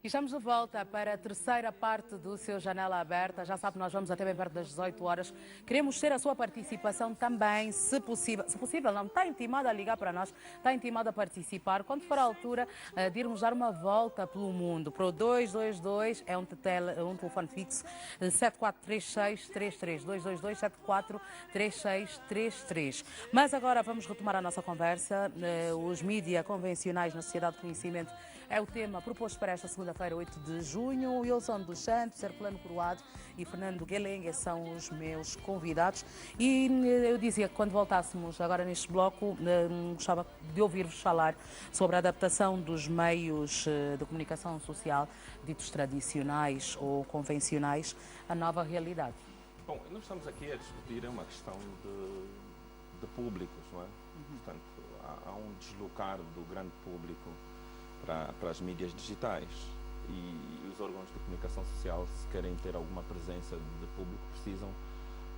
Estamos de volta para a terceira parte do seu Janela Aberta. Já sabe, nós vamos até bem perto das 18 horas. Queremos ter a sua participação também, se possível. Se possível, não, está intimado a ligar para nós, está intimado a participar. Quando for a altura de irmos dar uma volta pelo mundo, para o 222, é um telefone fixo, 743633, 222-743633. Mas agora vamos retomar a nossa conversa. Os mídias convencionais na sociedade de conhecimento é o tema proposto para esta segunda-feira, 8 de junho. Wilson dos Santos, Herculano Coroado e Fernando Guelengue são os meus convidados. E eu dizia que quando voltássemos agora neste bloco, gostava de ouvir-vos falar sobre a adaptação dos meios de comunicação social, ditos tradicionais ou convencionais, à nova realidade. Bom, nós estamos aqui a discutir uma questão de públicos, não é? Portanto, há um deslocar do grande público para as mídias digitais, e os órgãos de comunicação social, se querem ter alguma presença de público, precisam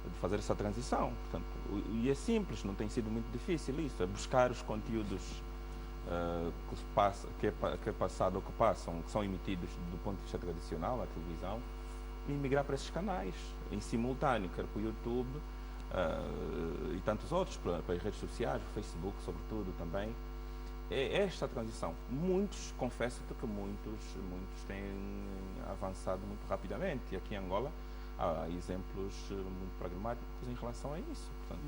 de fazer essa transição. Portanto, e é simples, não tem sido muito difícil isso, é buscar os conteúdos que é passado ou que passam, que são emitidos do ponto de vista tradicional, na televisão, e migrar para esses canais em simultâneo, quer para o YouTube e tantos outros, para as redes sociais, o Facebook sobretudo também. É esta transição. Muitos, confesso-te que muitos têm avançado muito rapidamente, e aqui em Angola há exemplos muito pragmáticos em relação a isso. Portanto,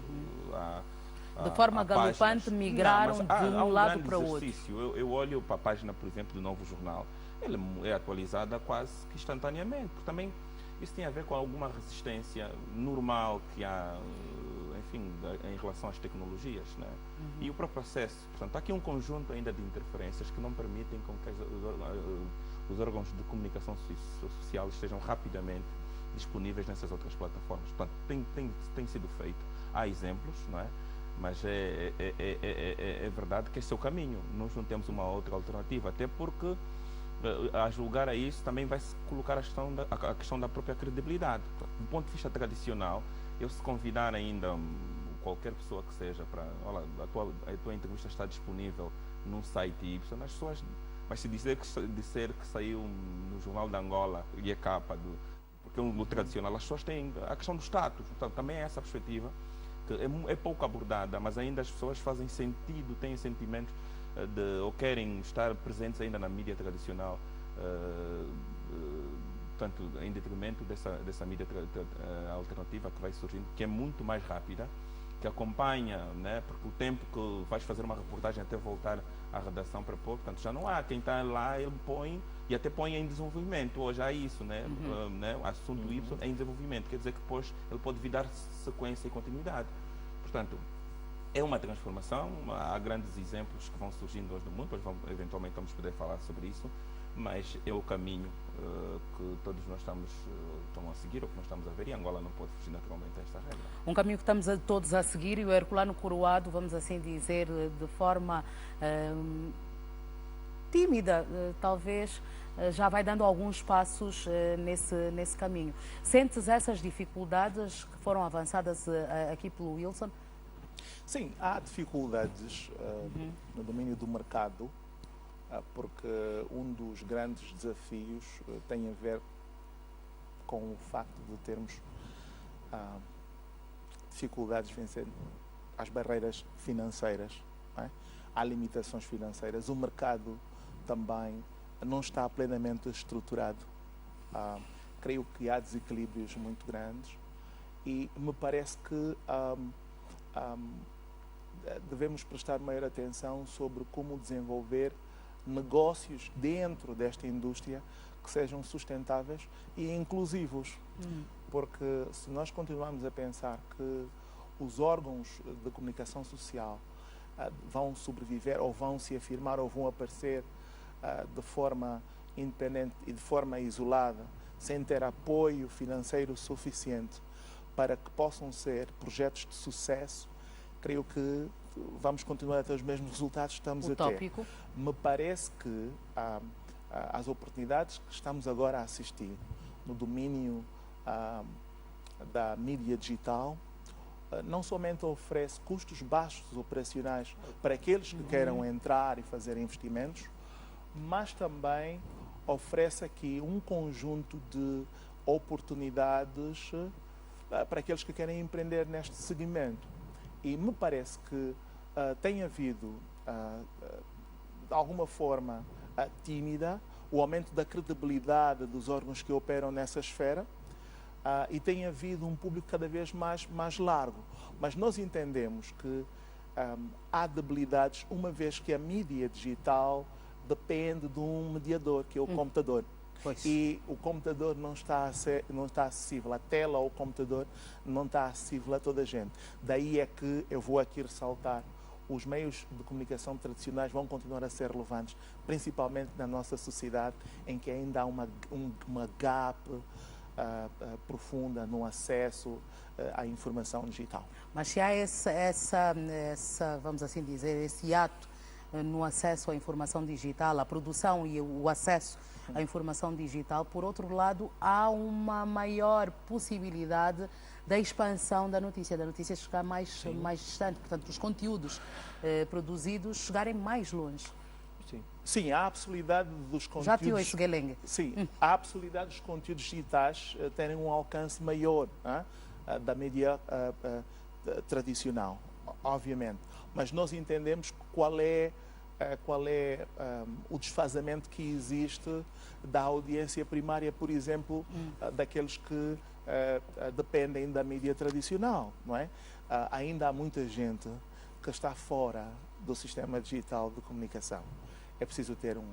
de forma galopante migraram de um lado para o outro. Eu olho para a página, por exemplo, do Novo Jornal, ela é atualizada quase que instantaneamente, porque também isso tem a ver com alguma resistência normal que há, enfim, em relação às tecnologias, né? E o próprio processo. Portanto, há aqui um conjunto ainda de interferências que não permitem com que os órgãos de comunicação social estejam rapidamente disponíveis nessas outras plataformas. Portanto, tem sido feito. Há exemplos, não é? Mas é verdade que esse é o caminho. Nós não temos uma outra alternativa, até porque a julgar a isso também vai se colocar a questão da própria credibilidade. Do ponto de vista tradicional, eu se convidar ainda qualquer pessoa que seja para, olha, a tua entrevista está disponível num site Y, as pessoas vai se dizer que saiu no Jornal de Angola e a capa porque o tradicional, as pessoas têm a questão do status. Portanto, também é essa perspectiva que é pouco abordada, mas ainda as pessoas fazem sentido, têm sentimentos ou querem estar presentes ainda na mídia tradicional, portanto, em detrimento dessa mídia alternativa que vai surgindo, que é muito mais rápida, que acompanha, né, porque o tempo que vais fazer uma reportagem até voltar à redação para pôr, portanto, já não há quem está lá, ele põe, e até põe em desenvolvimento. Hoje há isso, né? Né? O assunto Y é em desenvolvimento, quer dizer que depois ele pode vir dar sequência e continuidade. Portanto, é uma transformação, há grandes exemplos que vão surgindo hoje no mundo, depois eventualmente vamos poder falar sobre isso, mas é o caminho que todos nós estão a seguir, ou que nós estamos a ver, e Angola não pode fugir naturalmente a esta regra. Um caminho que estamos todos a seguir, e o Herculano Coroado, vamos assim dizer, de forma tímida, talvez, já vai dando alguns passos nesse caminho. Sentes essas dificuldades que foram avançadas aqui pelo Wilson? Sim, há dificuldades no domínio do mercado, porque um dos grandes desafios tem a ver com o facto de termos dificuldades de vencer as barreiras financeiras, não é? Há limitações financeiras, o mercado também não está plenamente estruturado. Creio que há desequilíbrios muito grandes e me parece que devemos prestar maior atenção sobre como desenvolver negócios dentro desta indústria que sejam sustentáveis e inclusivos. Porque se nós continuarmos a pensar que os órgãos de comunicação social vão sobreviver ou vão se afirmar ou vão aparecer de forma independente e de forma isolada, sem ter apoio financeiro suficiente para que possam ser projetos de sucesso, creio que vamos continuar a ter os mesmos resultados que estamos a ter. Me parece que as oportunidades que estamos agora a assistir no domínio da mídia digital não somente oferece custos baixos operacionais para aqueles que queiram entrar e fazer investimentos, mas também oferece aqui um conjunto de oportunidades para aqueles que querem empreender neste segmento. E me parece que tem havido, de alguma forma tímida, o aumento da credibilidade dos órgãos que operam nessa esfera e tem havido um público cada vez mais largo. Mas nós entendemos que há debilidades, uma vez que a mídia digital depende de um mediador, que é o computador. Pois. E o computador não está acessível, a tela ou o computador não está acessível a toda a gente. Daí é que eu vou aqui ressaltar: os meios de comunicação tradicionais vão continuar a ser relevantes, principalmente na nossa sociedade, em que ainda há uma gap profunda no acesso à informação digital. Mas se há essa, vamos assim dizer, esse ato no acesso à informação digital, a produção e o acesso à informação digital, por outro lado, há uma maior possibilidade da expansão da notícia chegar mais distante, portanto, os conteúdos produzidos chegarem mais longe. Sim, há a possibilidade dos conteúdos... Já te ouço, Guelengue. Sim, há a possibilidade dos conteúdos digitais terem um alcance maior da mídia tradicional, obviamente. Mas nós entendemos qual é o desfazamento que existe da audiência primária, por exemplo, daqueles que dependem da mídia tradicional, não é? Ainda há muita gente que está fora do sistema digital de comunicação. É preciso ter um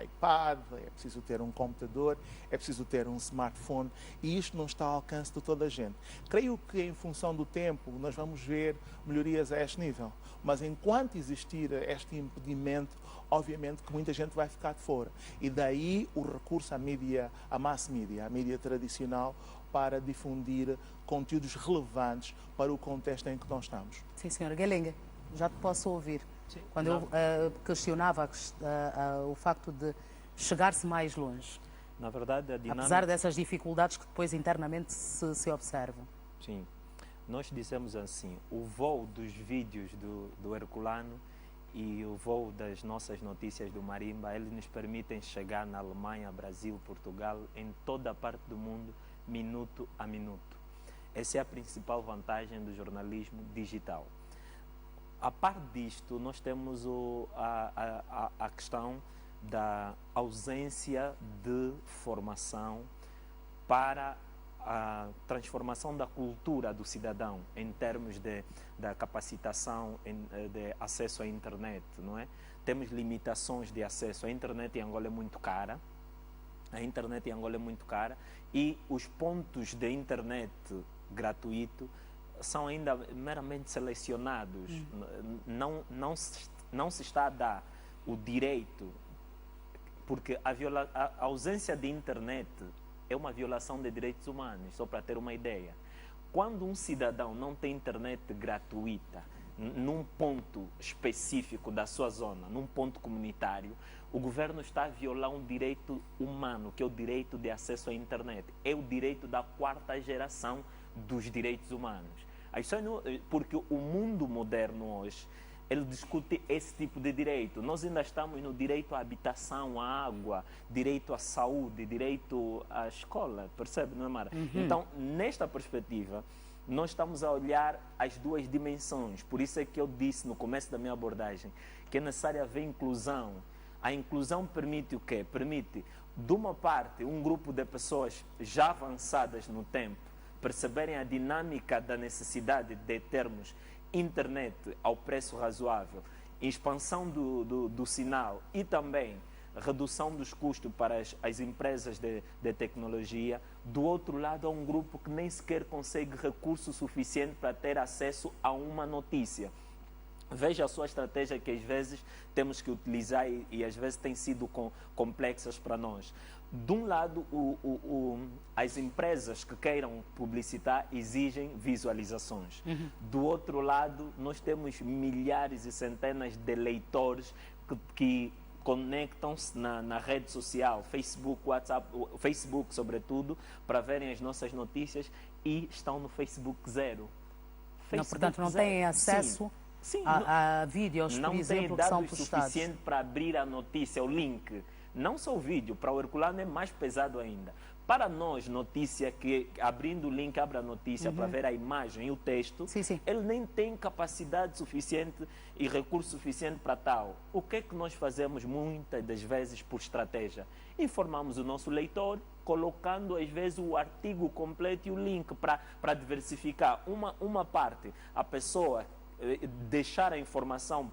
iPad, é preciso ter um computador, é preciso ter um smartphone, e isto não está ao alcance de toda a gente. Creio que em função do tempo nós vamos ver melhorias a este nível, mas enquanto existir este impedimento, obviamente que muita gente vai ficar de fora. E daí o recurso à mídia, à mass media, à mídia tradicional, para difundir conteúdos relevantes para o contexto em que nós estamos. Sim, senhora Guelengue, já te posso ouvir. Sim, quando eu questionava o facto de chegar-se mais longe. Na verdade, a dinâmica... Apesar dessas dificuldades que depois internamente se observam. Sim. Nós dizemos assim, o voo dos vídeos do Herculano e o voo das nossas notícias do Marimba, eles nos permitem chegar na Alemanha, Brasil, Portugal, em toda a parte do mundo, minuto a minuto. Essa é a principal vantagem do jornalismo digital. A par disto, nós temos a questão da ausência de formação para a transformação da cultura do cidadão em termos da capacitação, de acesso à internet, não é? Temos limitações de acesso. A internet em Angola é muito cara. E os pontos de internet gratuito são ainda meramente selecionados. Não se está a dar o direito, porque a ausência de internet é uma violação de direitos humanos, só para ter uma ideia. Quando um cidadão não tem internet gratuita num ponto específico da sua zona, num ponto comunitário, o governo está a violar um direito humano, que é o direito de acesso à internet. É o direito da quarta geração dos direitos humanos. Porque o mundo moderno hoje, ele discute esse tipo de direito. Nós ainda estamos no direito à habitação, à água, direito à saúde, direito à escola, percebe, não é, Mara? Então, nesta perspectiva, nós estamos a olhar as duas dimensões. Por isso é que eu disse no começo da minha abordagem que é necessário haver inclusão. A inclusão permite o quê? Permite, de uma parte, um grupo de pessoas já avançadas no tempo perceberem a dinâmica da necessidade de termos internet ao preço razoável, expansão do sinal e também redução dos custos para as empresas de tecnologia. Do outro lado, há um grupo que nem sequer consegue recurso suficiente para ter acesso a uma notícia. Veja a sua estratégia, que às vezes temos que utilizar e às vezes tem sido complexas para nós. De um lado, as empresas que queiram publicitar exigem visualizações. Do outro lado, nós temos milhares e centenas de leitores que conectam-se na rede social, Facebook, WhatsApp, Facebook sobretudo, para verem as nossas notícias e estão no Facebook zero. Portanto, não têm acesso... Sim, a vídeos, por exemplo, que são não tem postados. dados suficiente para abrir a notícia, o link. Não só o vídeo, para o herculano é mais pesado ainda. Para nós, notícia, que abrindo o link, abre a notícia para ver a imagem e o texto, Sim. ele nem tem capacidade suficiente e recurso suficiente para tal. O que é que nós fazemos muitas das vezes por estratégia? Informamos o nosso leitor, colocando às vezes o artigo completo e o link para diversificar. Uma parte, a pessoa deixar a informação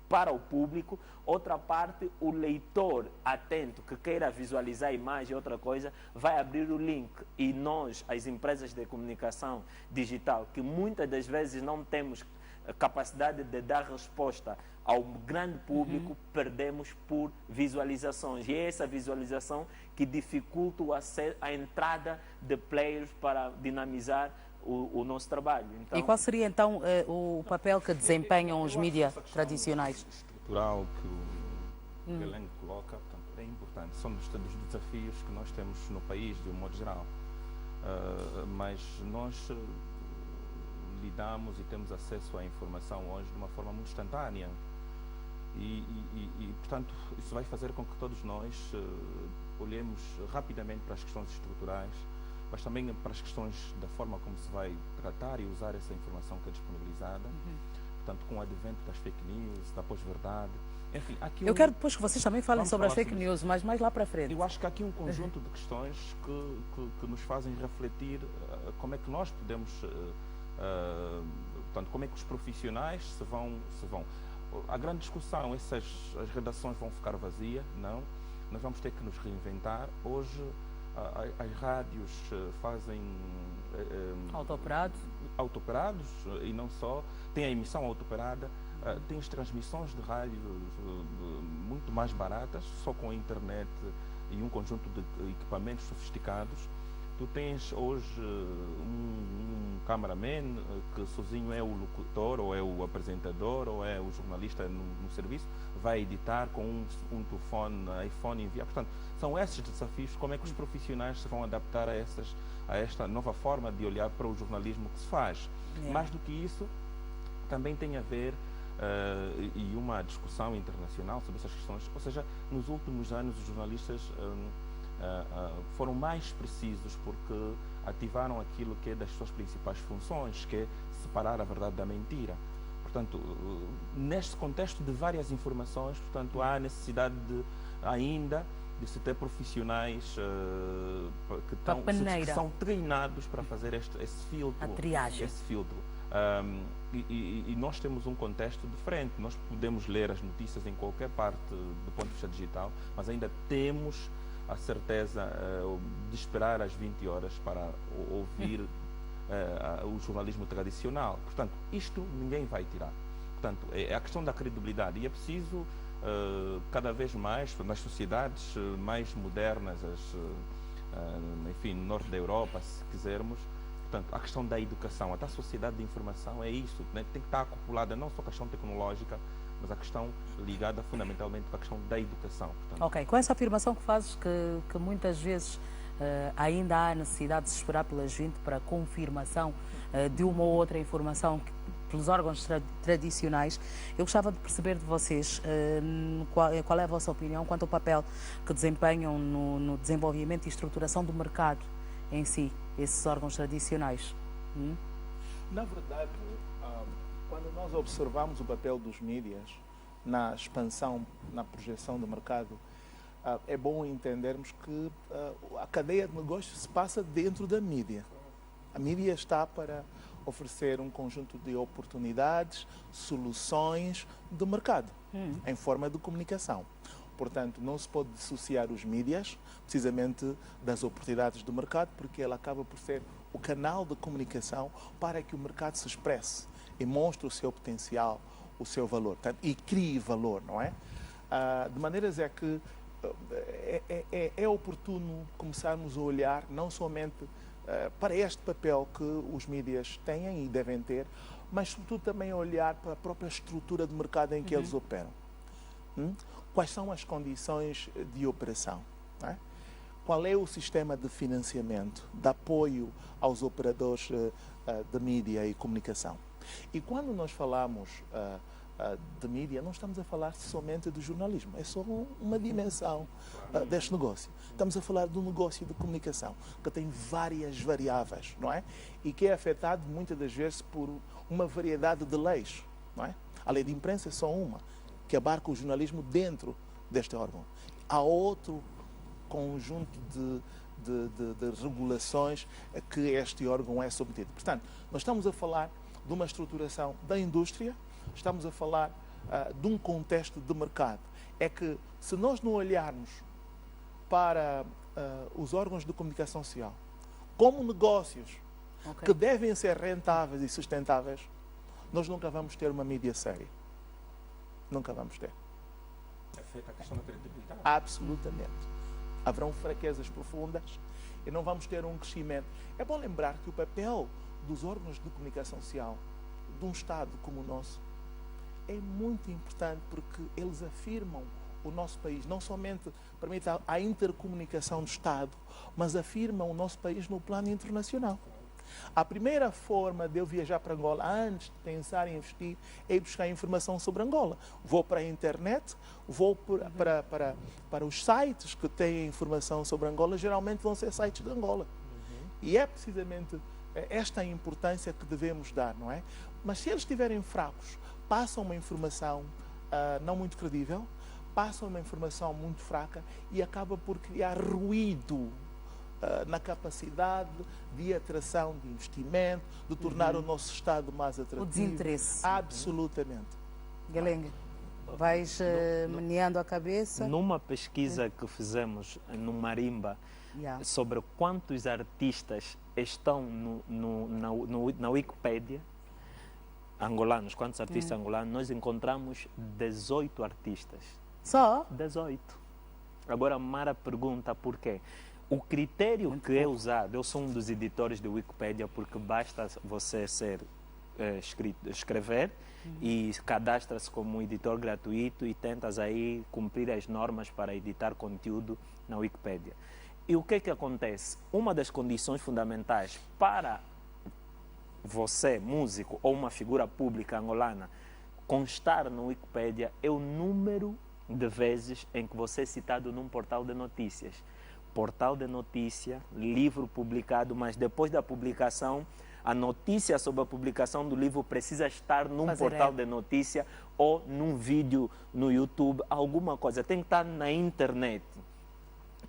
para o público, outra parte, o leitor atento que queira visualizar a imagem, outra coisa, vai abrir o link. E nós, as empresas de comunicação digital, que muitas das vezes não temos capacidade de dar resposta ao grande público, perdemos por visualizações. E é essa visualização que dificulta a entrada de players para dinamizar o nosso trabalho. Então, E qual seria então o papel que desempenham os mídias tradicionais? Estrutural que o Belém coloca, portanto, é importante. São dos desafios que nós temos no país, de um modo geral. Mas nós lidamos e temos acesso à informação hoje de uma forma muito instantânea. Portanto, isso vai fazer com que todos nós olhemos rapidamente para as questões estruturais, mas também para as questões da forma como se vai tratar e usar essa informação que é disponibilizada, portanto, com o advento das fake news, da pós-verdade. Enfim, Eu quero depois que vocês também falem Vamos sobre as falar fake sobre news, mas mais lá para frente. Eu acho que há aqui um conjunto de questões que nos fazem refletir como é que nós podemos, portanto, como é que os profissionais se vão. A grande discussão, as redações vão ficar vazias, não? Nós vamos ter que nos reinventar. Hoje, as rádios fazem autooperados e não só, tem a emissão autooperada, tem as transmissões de rádio muito mais baratas, só com a internet e um conjunto de equipamentos sofisticados. Tu tens hoje um cameraman que sozinho é o locutor, ou é o apresentador, ou é o jornalista no serviço, vai editar com um telefone, iPhone, enviar. Portanto, são esses desafios, como é que os profissionais se vão adaptar a esta nova forma de olhar para o jornalismo que se faz. Mais do que isso, também tem a ver e uma discussão internacional sobre essas questões, ou seja, nos últimos anos os jornalistas foram mais precisos porque ativaram aquilo que é das suas principais funções, que é separar a verdade da mentira. Portanto, neste contexto de várias informações, portanto, há necessidade ainda de se ter profissionais que são treinados para fazer esse filtro. A triagem. Esse filtro. E nós temos um contexto diferente. Nós podemos ler as notícias em qualquer parte do ponto de vista digital, mas ainda temos a certeza de esperar às 20 horas para ouvir o jornalismo tradicional. Portanto, isto ninguém vai tirar. Portanto, é a questão da credibilidade. E é preciso, cada vez mais, nas sociedades mais modernas, enfim, no norte da Europa, se quisermos, portanto, a questão da educação, até a sociedade de informação é isso, né? Tem que estar acoplada não só a questão tecnológica, mas a questão ligada fundamentalmente à questão da educação. Portanto. Ok, com essa afirmação que fazes, que muitas vezes ainda há necessidade de se esperar pelas 20 para a confirmação de uma ou outra informação pelos órgãos tradicionais, eu gostava de perceber de vocês qual é a vossa opinião quanto ao papel que desempenham no desenvolvimento e estruturação do mercado em si, esses órgãos tradicionais. Na verdade, quando nós observamos o papel dos mídias na expansão, na projeção do mercado, é bom entendermos que a cadeia de negócios se passa dentro da mídia. A mídia está para oferecer um conjunto de oportunidades, soluções do mercado, em forma de comunicação. Portanto, não se pode dissociar os mídias, precisamente, das oportunidades do mercado, porque ela acaba por ser o canal de comunicação para que o mercado se expresse e mostre o seu potencial, o seu valor, portanto, e crie valor, não é? De maneiras é que é oportuno começarmos a olhar não somente para este papel que os mídias têm e devem ter, mas sobretudo também a olhar para a própria estrutura de mercado em que eles operam. Quais são as condições de operação? Não é? Qual é o sistema de financiamento, de apoio aos operadores de mídia e comunicação? E quando nós falamos de mídia, não estamos a falar somente do jornalismo, é só uma dimensão deste negócio. Estamos a falar de um negócio de comunicação que tem várias variáveis, não é? E que é afetado muitas das vezes por uma variedade de leis, não é? A lei de imprensa é só uma, que abarca o jornalismo dentro deste órgão. Há outro conjunto de regulações a que este órgão é submetido. Portanto, nós estamos a falar de uma estruturação da indústria, estamos a falar de um contexto de mercado. É que, se nós não olharmos para os órgãos de comunicação social como negócios que devem ser rentáveis e sustentáveis, nós nunca vamos ter uma mídia séria. Nunca vamos ter. Afeta a questão da credibilidade. Absolutamente. Haverão fraquezas profundas e não vamos ter um crescimento. É bom lembrar que o papel dos órgãos de comunicação social de um Estado como o nosso é muito importante, porque eles afirmam o nosso país, não somente permitem a intercomunicação do Estado, mas afirmam o nosso país no plano internacional. A primeira forma de eu viajar para Angola, antes de pensar em investir, é ir buscar informação sobre Angola. Vou para a internet, vou para os sites que têm informação sobre Angola, geralmente vão ser sites de Angola. E é precisamente esta a importância que devemos dar, não é? Mas se eles estiverem fracos, passam uma informação não muito credível, passam uma informação muito fraca e acaba por criar ruído na capacidade de atração de investimento, de tornar o nosso Estado mais atrativo. O desinteresse. Absolutamente. Galengue, vais meneando a cabeça? Numa pesquisa que fizemos no Marimba, sobre quantos artistas estão na Wikipédia, angolanos, quantos artistas angolanos, nós encontramos 18 artistas. Só? 18. Agora, Mara pergunta por quê. O critério que é usado, eu sou um dos editores de Wikipédia, porque basta você escrever e cadastra-se como um editor gratuito e tentas aí cumprir as normas para editar conteúdo na Wikipédia. E o que é que acontece? Uma das condições fundamentais para você, músico ou uma figura pública angolana, constar no Wikipédia é o número de vezes em que você é citado num portal de notícias. Portal de notícia, livro publicado, mas depois da publicação, a notícia sobre a publicação do livro precisa estar num portal de notícia ou num vídeo no YouTube, alguma coisa. Tem que estar na internet.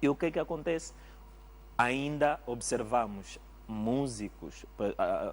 E o que é que acontece? Ainda observamos músicos,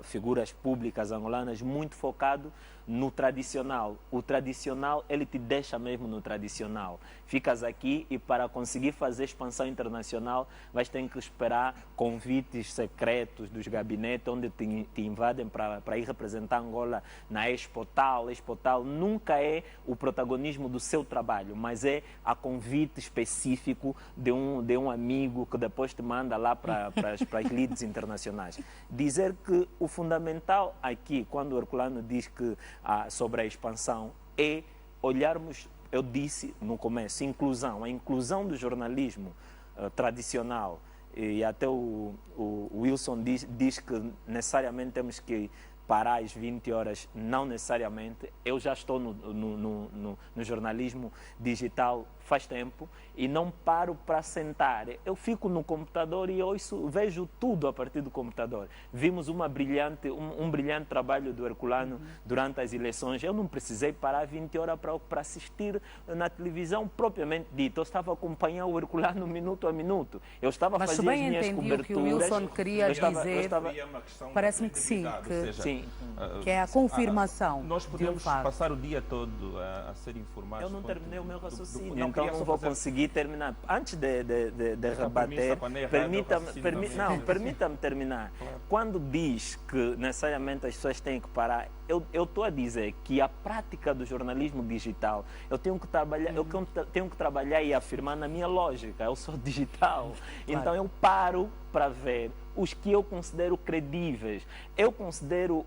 figuras públicas angolanas muito focado no tradicional. O tradicional, ele te deixa mesmo no tradicional. Ficas aqui e para conseguir fazer expansão internacional vais ter que esperar convites secretos dos gabinetes onde te invadem para ir representar Angola na Expo tal. Expo tal nunca é o protagonismo do seu trabalho, mas é a convite específico de um amigo que depois te manda lá para as leads internacionais. Dizer que o fundamental aqui, quando o Herculano diz que sobre a expansão, é olharmos, eu disse no começo, a inclusão do jornalismo tradicional, e até o Wilson diz que necessariamente temos que parar às 20 horas, não necessariamente. Eu já estou no jornalismo digital faz tempo e não paro para sentar. Eu fico no computador e vejo tudo a partir do computador. Vimos um brilhante trabalho do Herculano durante as eleições. Eu não precisei parar 20 horas para assistir na televisão propriamente dito. Eu estava a acompanhar o Herculano minuto a minuto. Eu estava a fazer as minhas coberturas. Mas bem entendi o que o Wilson queria dizer. Parece-me que sim. Que é a confirmação. Nós podemos passar o dia todo a ser informados. Eu não terminei o meu raciocínio. Então não vou conseguir terminar. Antes de rebater, permita-me terminar. Claro. Quando diz que necessariamente as pessoas têm que parar, eu estou a dizer que a prática do jornalismo digital, eu tenho que trabalhar e afirmar na minha lógica. Eu sou digital. Claro. Então eu paro para ver os que eu considero credíveis. Eu considero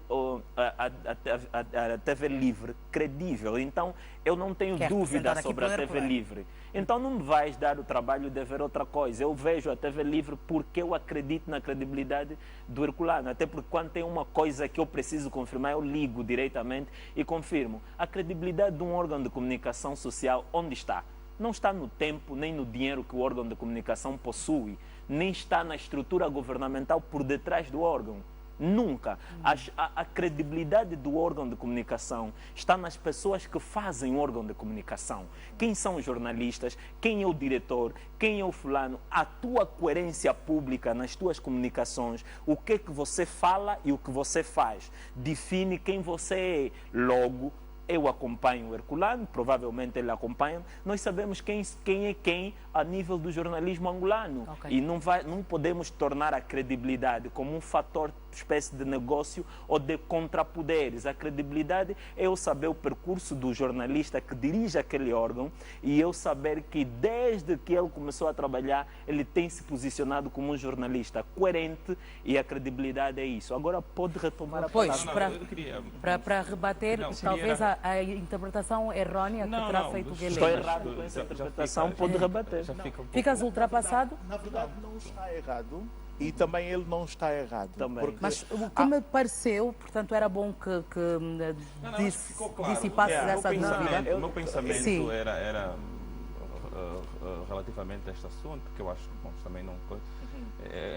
a TV Livre credível, então eu não tenho dúvida sobre a TV Livre. Então não me vais dar o trabalho de ver outra coisa. Eu vejo a TV Livre porque eu acredito na credibilidade do Herculano. Até porque quando tem uma coisa que eu preciso confirmar, eu ligo. ligo diretamente e confirmo. A credibilidade de um órgão de comunicação social, onde está? Não está no tempo nem no dinheiro que o órgão de comunicação possui, nem está na estrutura governamental por detrás do órgão. Nunca. A credibilidade do órgão de comunicação está nas pessoas que fazem o órgão de comunicação. Quem são os jornalistas? Quem é o diretor? Quem é o fulano? A tua coerência pública nas tuas comunicações, o que é que você fala e o que você faz, define quem você é. Logo, eu acompanho o Herculano, provavelmente ele acompanha. Nós sabemos quem é quem a nível do jornalismo angolano. Okay. E não podemos tornar a credibilidade como um fator, espécie de negócio ou de contrapoderes. A credibilidade é eu saber o percurso do jornalista que dirige aquele órgão e eu saber que desde que ele começou a trabalhar, ele tem se posicionado como um jornalista coerente e a credibilidade é isso. Agora pode retomar a Pois, palavra. para rebater, talvez a interpretação errônea que terá feito o Guilherme. Estou errado com essa interpretação, pode rebater. Ficas ultrapassado? Na verdade, não está errado e também ele não está errado. Também. Porque Mas o que me pareceu, portanto, era bom que dissipasse essa dúvida. O meu pensamento Sim. era relativamente a este assunto, que eu acho que bom, também não.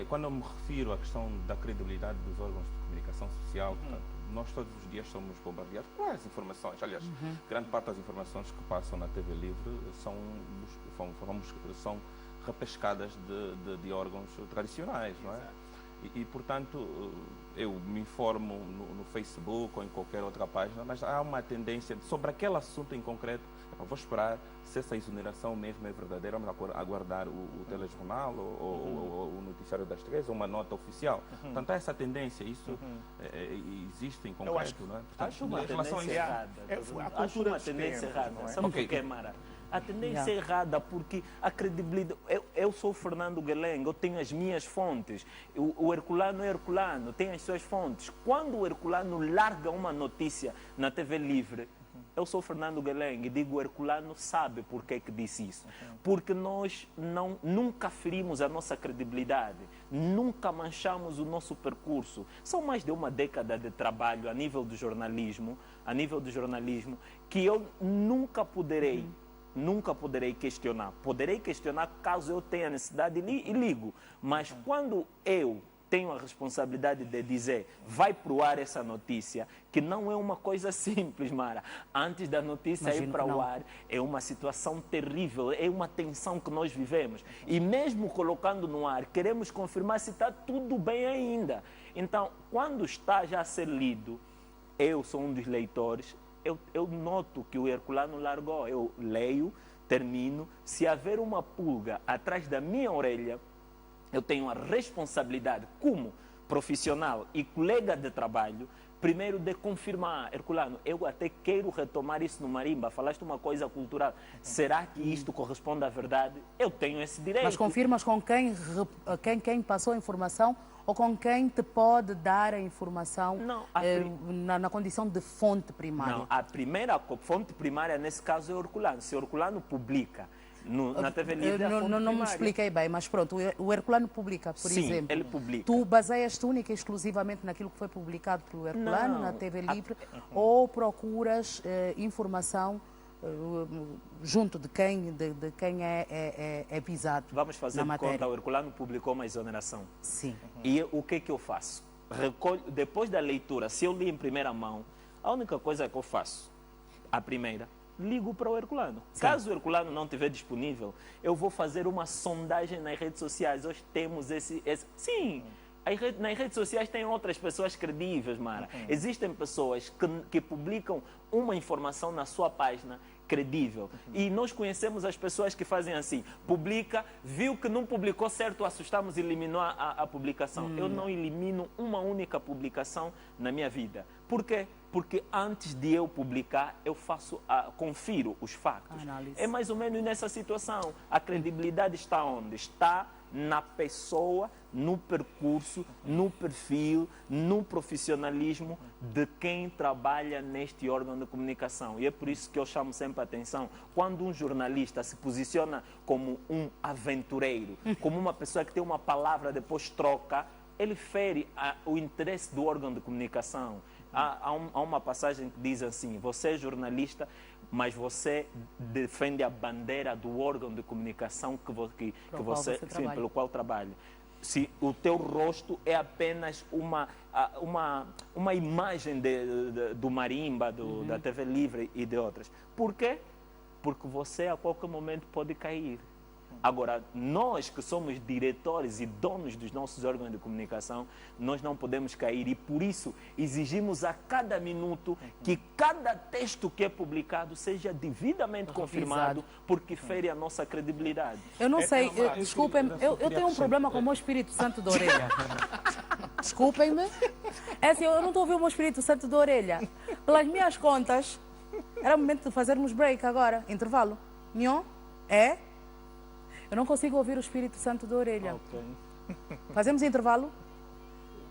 Quando eu me refiro à questão da credibilidade dos órgãos de comunicação social, portanto, nós todos os dias somos bombardeados com as informações. Aliás, grande parte das informações que passam na TV Livre são repescadas de órgãos tradicionais, não é? E, portanto, eu me informo no Facebook ou em qualquer outra página, mas há uma tendência sobre aquele assunto em concreto. Eu vou esperar se essa exoneração mesmo é verdadeira, vamos aguardar o telejornal ou o noticiário das 3 ou uma nota oficial. Portanto, há essa tendência, isso existe em concreto, não é? Portanto, Acho uma em relação a tendência isso, errada. Acho uma tendência errada. Sabe por quê, Mara? A tendência é errada porque a credibilidade... Eu sou o Fernando Gueleng, eu tenho as minhas fontes. O Herculano é Herculano, tem as suas fontes. Quando o Herculano larga uma notícia na TV Livre, eu sou o Fernando Gueleng e digo o Herculano sabe por que disse isso. Porque nós nunca ferimos a nossa credibilidade, nunca manchamos o nosso percurso. São mais de uma década de trabalho a nível do jornalismo, que eu nunca poderei questionar. Poderei questionar caso eu tenha necessidade e ligo. Mas quando eu tenho a responsabilidade de dizer, vai pro ar essa notícia, que não é uma coisa simples, Mara. Antes da notícia ir para o ar, é uma situação terrível, é uma tensão que nós vivemos. E mesmo colocando no ar, queremos confirmar se está tudo bem ainda. Então, quando está já a ser lido, eu sou um dos leitores, eu noto que o Herculano largou. Eu leio, termino. Se haver uma pulga atrás da minha orelha, eu tenho a responsabilidade, como profissional e colega de trabalho, primeiro de confirmar, Herculano, eu até quero retomar isso no Marimba, falaste uma coisa cultural, será que isto corresponde à verdade? Eu tenho esse direito. Mas confirmas com quem passou a informação ou com quem te pode dar a informação na condição de fonte primária? Não, a primeira fonte primária nesse caso é o Herculano. Se o Herculano publica na TV Livre, não me expliquei bem, mas pronto, o Herculano publica, por exemplo. Ele publica. Tu baseias-te única e exclusivamente naquilo que foi publicado pelo Herculano na TV Livre ou procuras informação junto de quem é visado? Vamos fazer na de conta, o Herculano publicou uma exoneração. Sim. E o que eu faço? Depois da leitura, se eu li em primeira mão, a única coisa que eu faço, a primeira, ligo para o Herculano. Sim. Caso o Herculano não estiver disponível, eu vou fazer uma sondagem nas redes sociais. Hoje temos esse... Sim, nas redes sociais tem outras pessoas credíveis, Mara. Existem pessoas que publicam uma informação na sua página credível. E nós conhecemos as pessoas que fazem assim. Publica, viu que não publicou certo, assustamos e eliminou a publicação. Eu não elimino uma única publicação na minha vida. Por quê? Porque antes de eu publicar, eu confiro os factos. É mais ou menos nessa situação. A credibilidade está onde? Está na pessoa, no percurso, no perfil, no profissionalismo de quem trabalha neste órgão de comunicação. E é por isso que eu chamo sempre a atenção. Quando um jornalista se posiciona como um aventureiro, como uma pessoa que tem uma palavra, depois troca, ele fere o interesse do órgão de comunicação. há uma passagem que diz assim: você é jornalista, mas você defende a bandeira do órgão de comunicação pelo qual trabalha. Se o teu rosto é apenas uma imagem do Marimba, da TV Livre e de outras. Por quê? Porque você a qualquer momento pode cair. Agora, nós que somos diretores e donos dos nossos órgãos de comunicação, nós não podemos cair e, por isso, exigimos a cada minuto que cada texto que é publicado seja devidamente confirmado, porque fere a nossa credibilidade. Eu não sei, desculpem-me, eu tenho um problema com o meu Espírito Santo da orelha. Desculpem-me. É assim, eu não estou a ouvir o meu Espírito Santo da orelha. Pelas minhas contas, era o momento de fazermos break agora, intervalo. Mion? É? Eu não consigo ouvir o Espírito Santo da orelha. Okay. Fazemos intervalo?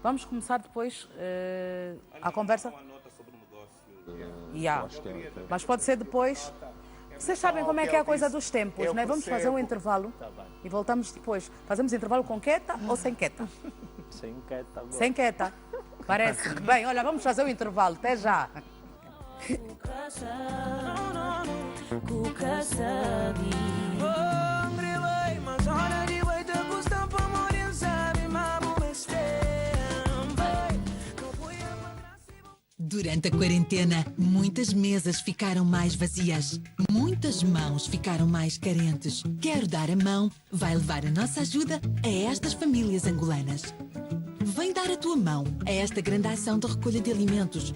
Vamos começar depois a conversa. Uma nota sobre o negócio. Mas pode ser depois. Vocês sabem como é que é a coisa dos tempos, né? Vamos fazer um intervalo e voltamos depois. Fazemos intervalo com queta ou sem queta? Sem queta. Sem queta. Parece. Bem, olha, vamos fazer o intervalo. Até já. Durante a quarentena, muitas mesas ficaram mais vazias. Muitas mãos ficaram mais carentes. Quero Dar a Mão vai levar a nossa ajuda a estas famílias angolanas. Vem dar a tua mão a esta grande ação de recolha de alimentos.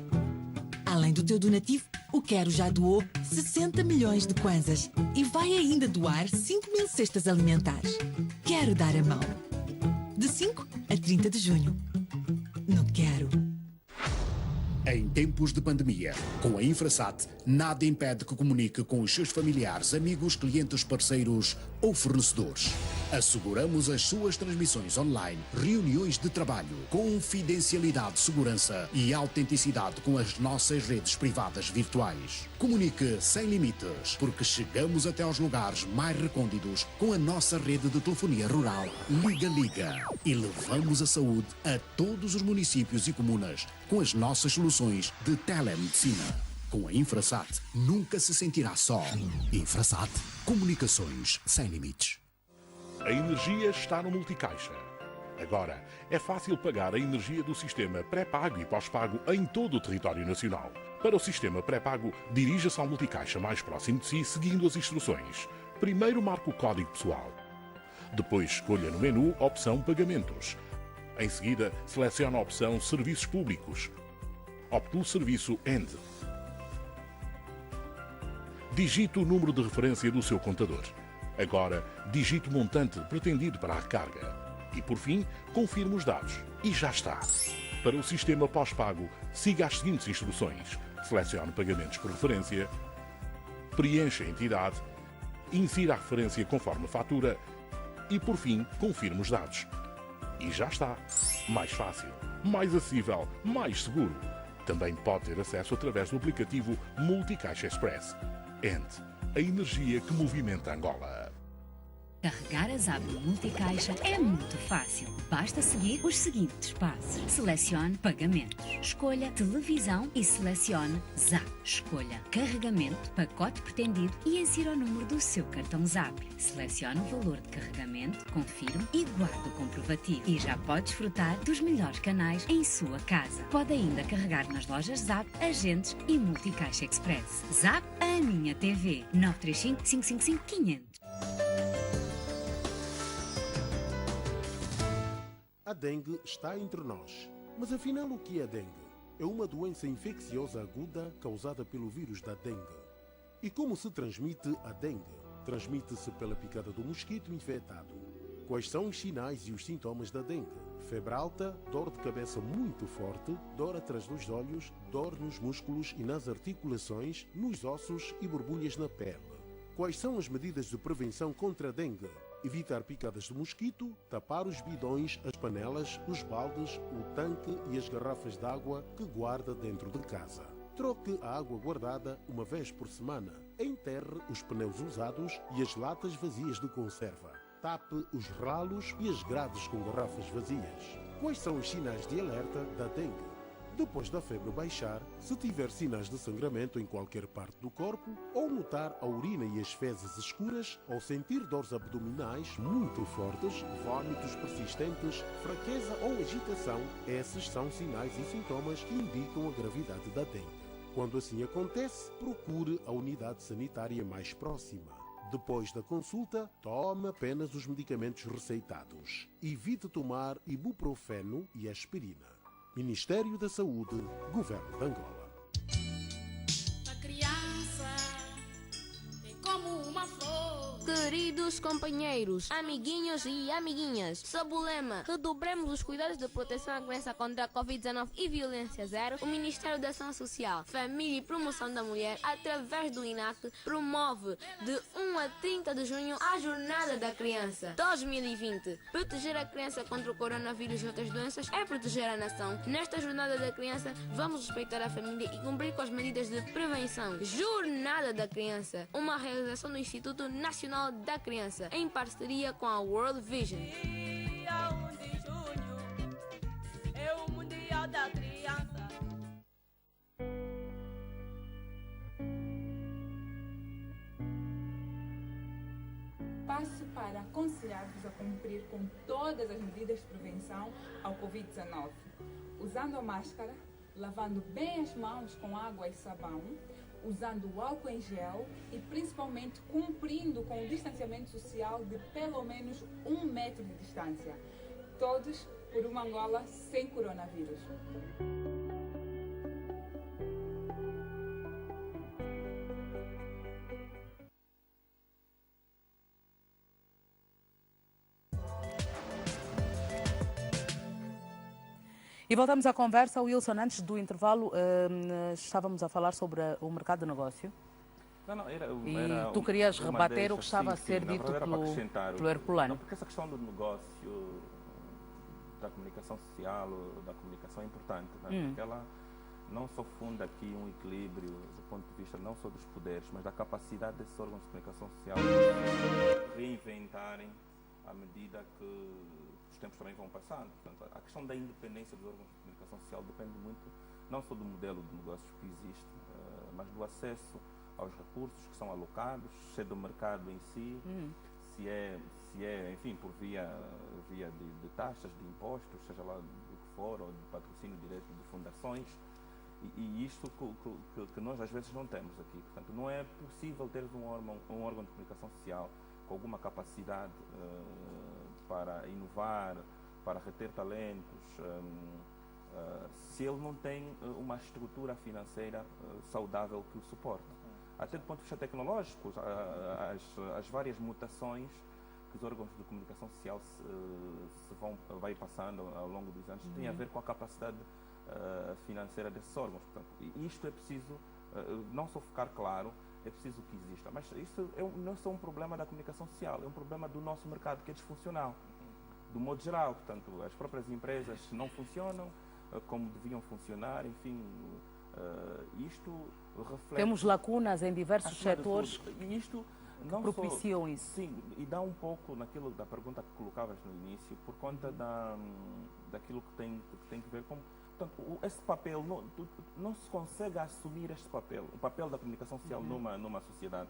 Além do teu donativo, o Quero já doou 60 milhões de kwanzas e vai ainda doar 5.000 cestas alimentares. Quero Dar a Mão. De 5 a 30 de junho. No Quero. Em tempos de pandemia, com a Infrasat, nada impede que comunique com os seus familiares, amigos, clientes, parceiros ou fornecedores. Asseguramos as suas transmissões online, reuniões de trabalho, confidencialidade, segurança e autenticidade com as nossas redes privadas virtuais. Comunique sem limites, porque chegamos até aos lugares mais recônditos com a nossa rede de telefonia rural Liga Liga. E levamos a saúde a todos os municípios e comunas com as nossas soluções de telemedicina. Com a Infrasat, nunca se sentirá só. Infrasat, comunicações sem limites. A energia está no Multicaixa. Agora, é fácil pagar a energia do sistema pré-pago e pós-pago em todo o território nacional. Para o sistema pré-pago, dirija-se ao Multicaixa mais próximo de si seguindo as instruções. Primeiro marque o código pessoal. Depois escolha no menu a opção Pagamentos. Em seguida, selecione a opção Serviços Públicos. Opte pelo serviço END. Digite o número de referência do seu contador. Agora, digite o montante pretendido para a recarga. E, por fim, confirme os dados. E já está. Para o sistema pós-pago, siga as seguintes instruções. Selecione pagamentos por referência, preencha a entidade, insira a referência conforme a fatura e, por fim, confirme os dados. E já está. Mais fácil, mais acessível, mais seguro. Também pode ter acesso através do aplicativo Multicaixa Express. END, a energia que movimenta Angola. Carregar a Zap no Multicaixa é muito fácil. Basta seguir os seguintes passos. Selecione Pagamentos. Escolha Televisão e selecione Zap. Escolha Carregamento, Pacote Pretendido e insira o número do seu cartão Zap. Selecione o valor de carregamento, confirme e guarde o comprovativo. E já pode desfrutar dos melhores canais em sua casa. Pode ainda carregar nas lojas Zap, agentes e Multicaixa Express. Zap, a minha TV. 935 555 500. A dengue está entre nós. Mas afinal, o que é dengue? É uma doença infecciosa aguda causada pelo vírus da dengue. E como se transmite a dengue? Transmite-se pela picada do mosquito infectado. Quais são os sinais e os sintomas da dengue? Febre alta, dor de cabeça muito forte, dor atrás dos olhos, dor nos músculos e nas articulações, nos ossos e borbulhas na pele. Quais são as medidas de prevenção contra a dengue? Evitar picadas de mosquito, tapar os bidões, as panelas, os baldes, o tanque e as garrafas de água que guarda dentro de casa. Troque a água guardada uma vez por semana. Enterre os pneus usados e as latas vazias de conserva. Tape os ralos e as grades com garrafas vazias. Quais são os sinais de alerta da dengue? Depois da febre baixar, se tiver sinais de sangramento em qualquer parte do corpo, ou notar a urina e as fezes escuras, ou sentir dores abdominais muito fortes, vômitos persistentes, fraqueza ou agitação, esses são sinais e sintomas que indicam a gravidade da dengue. Quando assim acontece, procure a unidade sanitária mais próxima. Depois da consulta, tome apenas os medicamentos receitados. Evite tomar ibuprofeno e aspirina. Ministério da Saúde, Governo de Angola. A criança é como uma flor. Queridos companheiros, amiguinhos e amiguinhas, sob o lema Redobremos os cuidados de proteção à criança contra a Covid-19 e violência zero, o Ministério da Ação Social, Família e Promoção da Mulher, através do INAC, promove de 1 a 30 de junho a Jornada da Criança 2020. Proteger a criança contra o coronavírus e outras doenças é proteger a nação. Nesta Jornada da Criança, vamos respeitar a família e cumprir com as medidas de prevenção. Jornada da Criança, uma realização do Instituto Nacional da Criança, em parceria com a World Vision. Dia 1 de junho é o Mundial da Criança. Passo para aconselhar-vos a cumprir com todas as medidas de prevenção ao Covid-19, usando a máscara, lavando bem as mãos com água e sabão, usando o álcool em gel e principalmente cumprindo com o distanciamento social de pelo menos 1 metro de distância. Todos por uma Angola sem coronavírus. E voltamos à conversa. Wilson, antes do intervalo, estávamos a falar sobre o mercado de negócio. Não, era tu querias rebater deixa, o que estava a ser sim, dito pelo Não, Herculano. porque essa questão do negócio, da comunicação social, da comunicação é importante, né? Porque ela não só funda aqui um equilíbrio do ponto de vista não só dos poderes, mas da capacidade desses órgãos de comunicação social de reinventarem à medida que os tempos também vão passando. Portanto, a questão da independência dos órgãos de comunicação social depende muito não só do modelo de negócios que existe, mas do acesso aos recursos que são alocados, se é do mercado em si, se é, enfim, por via de taxas, de impostos, seja lá do que for, ou de patrocínio direto de fundações, e isto que nós às vezes não temos aqui. Portanto, não é possível ter um órgão de comunicação social com alguma capacidade para inovar, para reter talentos, se ele não tem uma estrutura financeira saudável que o suporte. Até do ponto de vista tecnológico, as várias mutações que os órgãos de comunicação social vai passando ao longo dos anos tem a ver com a capacidade financeira desses órgãos. Portanto, isto é preciso não só ficar claro, é preciso que exista. Mas isso não é só um problema da comunicação social, é um problema do nosso mercado, que é disfuncional, do modo geral. Portanto, as próprias empresas não funcionam como deviam funcionar, enfim, isto reflete... Temos lacunas em diversos setores e isto não que propiciam isso. Sim, e dá um pouco naquilo da pergunta que colocavas no início, por conta daquilo que tem que ver com... Portanto, esse papel, não se consegue assumir este papel, o papel da comunicação social numa sociedade,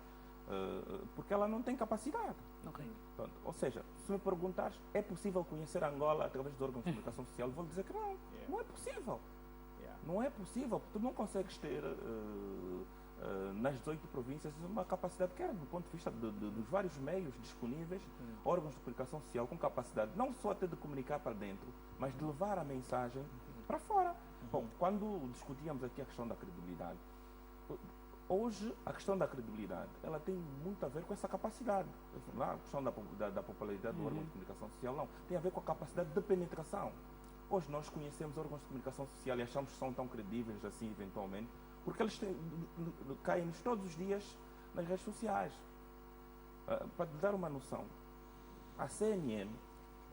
porque ela não tem capacidade. Okay. Portanto, ou seja, se me perguntares, é possível conhecer Angola através de órgãos de comunicação social? Vou dizer que não, não é possível. Não é possível, porque tu não consegues ter nas 18 províncias uma capacidade, quer do ponto de vista dos vários meios disponíveis, órgãos de comunicação social com capacidade não só até de comunicar para dentro, mas de levar a mensagem para fora. Bom, quando discutíamos aqui a questão da credibilidade, hoje a questão da credibilidade, ela tem muito a ver com essa capacidade. A questão da popularidade do órgão de comunicação social não, tem a ver com a capacidade de penetração. Hoje nós conhecemos órgãos de comunicação social e achamos que são tão credíveis assim, eventualmente, porque eles caem-nos todos os dias nas redes sociais. Para te dar uma noção, a CNN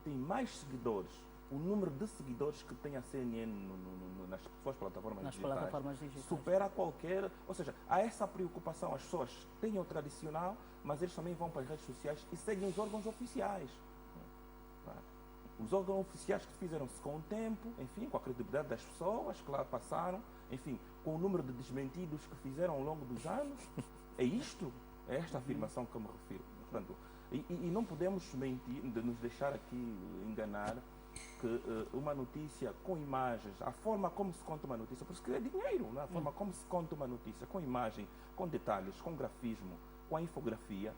tem mais seguidores, o número de seguidores que tem a CNN nas suas plataformas digitais supera qualquer... Ou seja, há essa preocupação, as pessoas têm o tradicional, mas eles também vão para as redes sociais e seguem os órgãos oficiais. Os órgãos oficiais que fizeram-se com o tempo, enfim, com a credibilidade das pessoas que lá passaram, enfim, com o número de desmentidos que fizeram ao longo dos anos. É isto? É esta afirmação que eu me refiro. Portanto, e não podemos mentir, nos deixar aqui enganar que uma notícia com imagens, a forma como se conta uma notícia, por isso que é dinheiro, né? A forma como se conta uma notícia, com imagem, com detalhes, com grafismo, com a infografia,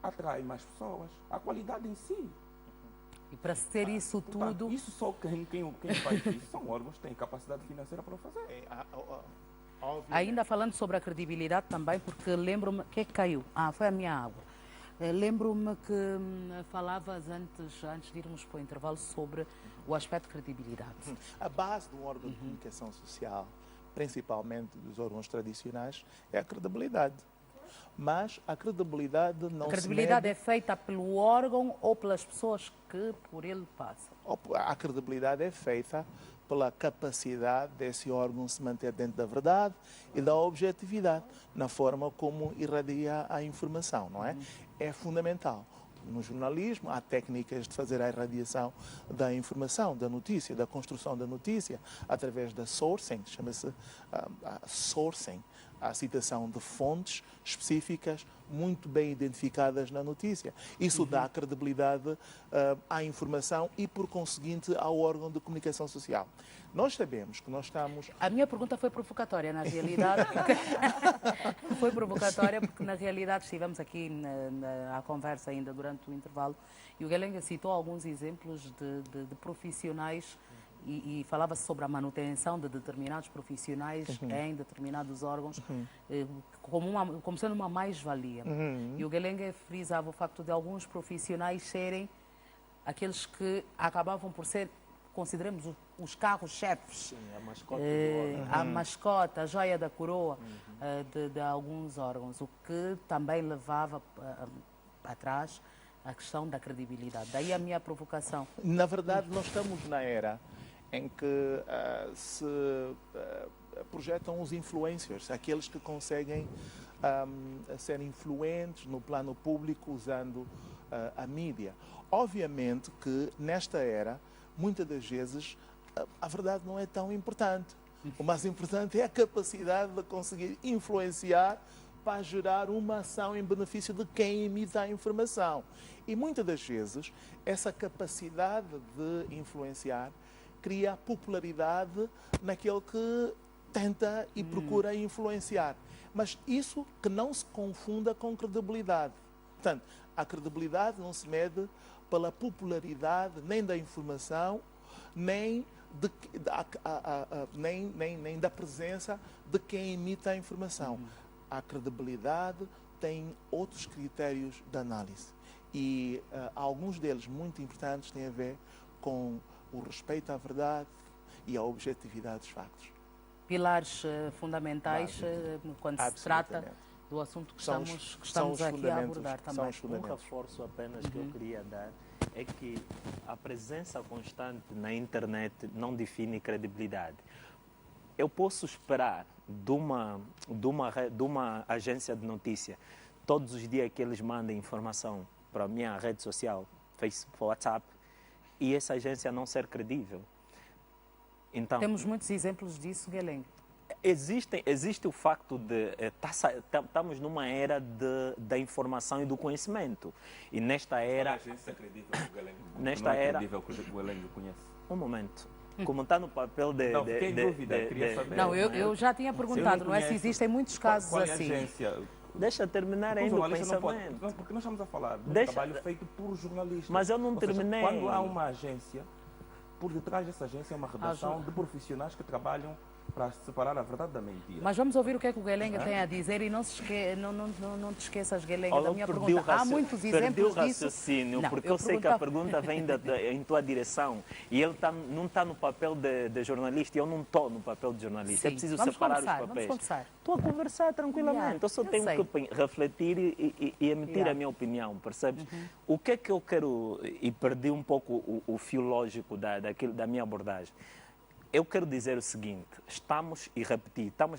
atrai mais pessoas. A qualidade em si. E para se ter isso tudo... Isso só quem faz isso são órgãos que têm capacidade financeira para o fazer. Ainda falando sobre a credibilidade também, porque lembro-me... O que é que caiu? Foi a minha água. Lembro-me que falavas antes de irmos para o intervalo sobre o aspecto de credibilidade. A base do órgão de comunicação social, principalmente dos órgãos tradicionais, é a credibilidade. Mas a credibilidade não se mede... A credibilidade é feita pelo órgão ou pelas pessoas que por ele passam? A credibilidade é feita pela capacidade desse órgão se manter dentro da verdade e da objetividade na forma como irradia a informação, não é? É fundamental. No jornalismo, há técnicas de fazer a irradiação da informação, da notícia, da construção da notícia, através da sourcing, chama-se sourcing, a citação de fontes específicas muito bem identificadas na notícia. Isso dá credibilidade à informação e, por conseguinte, ao órgão de comunicação social. Nós sabemos que nós estamos... A minha pergunta foi provocatória, na realidade. Foi provocatória porque, na realidade, estivemos aqui à conversa ainda durante o intervalo e o Guelenga citou alguns exemplos de profissionais e falava-se sobre a manutenção de determinados profissionais em determinados órgãos como sendo uma mais-valia. E o Guelenga frisava o facto de alguns profissionais serem aqueles que acabavam por ser, consideremos, os carros-chefes. A mascota do órgão. A mascota, a joia da coroa de alguns órgãos, o que também levava atrás a questão da credibilidade. Daí a minha provocação. Na verdade, nós estamos na era em que se projetam os influencers, aqueles que conseguem ser influentes no plano público usando a mídia. Obviamente que nesta era, muitas das vezes, a verdade não é tão importante. O mais importante é a capacidade de conseguir influenciar para gerar uma ação em benefício de quem emite a informação. E muitas das vezes, essa capacidade de influenciar cria popularidade naquele que tenta e procura influenciar. Mas isso que não se confunda com credibilidade. Portanto, a credibilidade não se mede pela popularidade nem da informação, nem da presença de quem emite a informação. A credibilidade tem outros critérios de análise. E alguns deles muito importantes têm a ver com o respeito à verdade e à objetividade dos factos. Pilares fundamentais quando se trata do assunto que estamos aqui a abordar também. Um reforço apenas que eu queria dar é que a presença constante na internet não define credibilidade. Eu posso esperar de uma agência de notícia todos os dias que eles mandem informação para a minha rede social, Facebook, WhatsApp, e essa agência não ser credível. Então, temos muitos exemplos disso, Guelenga. Existe o facto de estamos numa era da informação e do conhecimento. E nesta era... A agência credível que o Guelenga credível que o Guelenga conhece. Um momento. Como está no papel de... Não, fiquei em dúvida, queria saber. Não, eu já tinha perguntado, não é se existem muitos casos qual assim. Agência? Deixa terminar ainda o pensamento. Não, porque nós estamos a falar de um trabalho feito por jornalistas. Mas eu não terminei. Quando há uma agência, por detrás dessa agência é uma redação de profissionais que trabalham para separar a verdade da mentira. Mas vamos ouvir o que é que o Guelenga tem a dizer e não te esqueças, Guelenga, da minha pergunta. Há muitos exemplos disso. Raciocínio, porque eu sei que a pergunta vem em tua direção e ele não está no papel de jornalista e eu não estou no papel de jornalista. É preciso separar os papéis. Estou a conversar tranquilamente. Eu só tenho que refletir e emitir a minha opinião, percebes? O que é que eu quero, e perdi um pouco o fio lógico da minha abordagem. Eu quero dizer o seguinte, estamos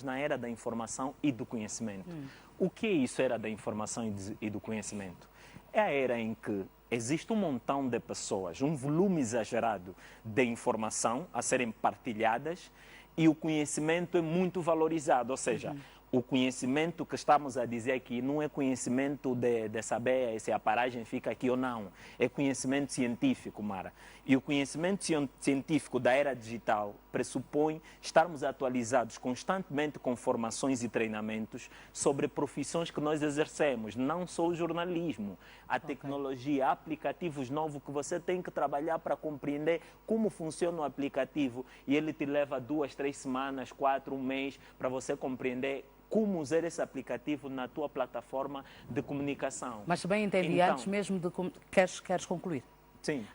na era da informação e do conhecimento. O que é isso, era da informação e do conhecimento? É a era em que existe um montão de pessoas, um volume exagerado de informação a serem partilhadas e o conhecimento é muito valorizado, ou seja, o conhecimento que estamos a dizer aqui não é conhecimento de saber se a paragem fica aqui ou não. É conhecimento científico, Mara. E o conhecimento científico da era digital pressupõe estarmos atualizados constantemente com formações e treinamentos sobre profissões que nós exercemos, não só o jornalismo, a tecnologia, aplicativos novos que você tem que trabalhar para compreender como funciona o aplicativo e ele te leva 2, 3 semanas, 4, um mês para você compreender como usar esse aplicativo na tua plataforma de comunicação. Mas bem entendi, Então, antes mesmo de... Queres concluir? Sim.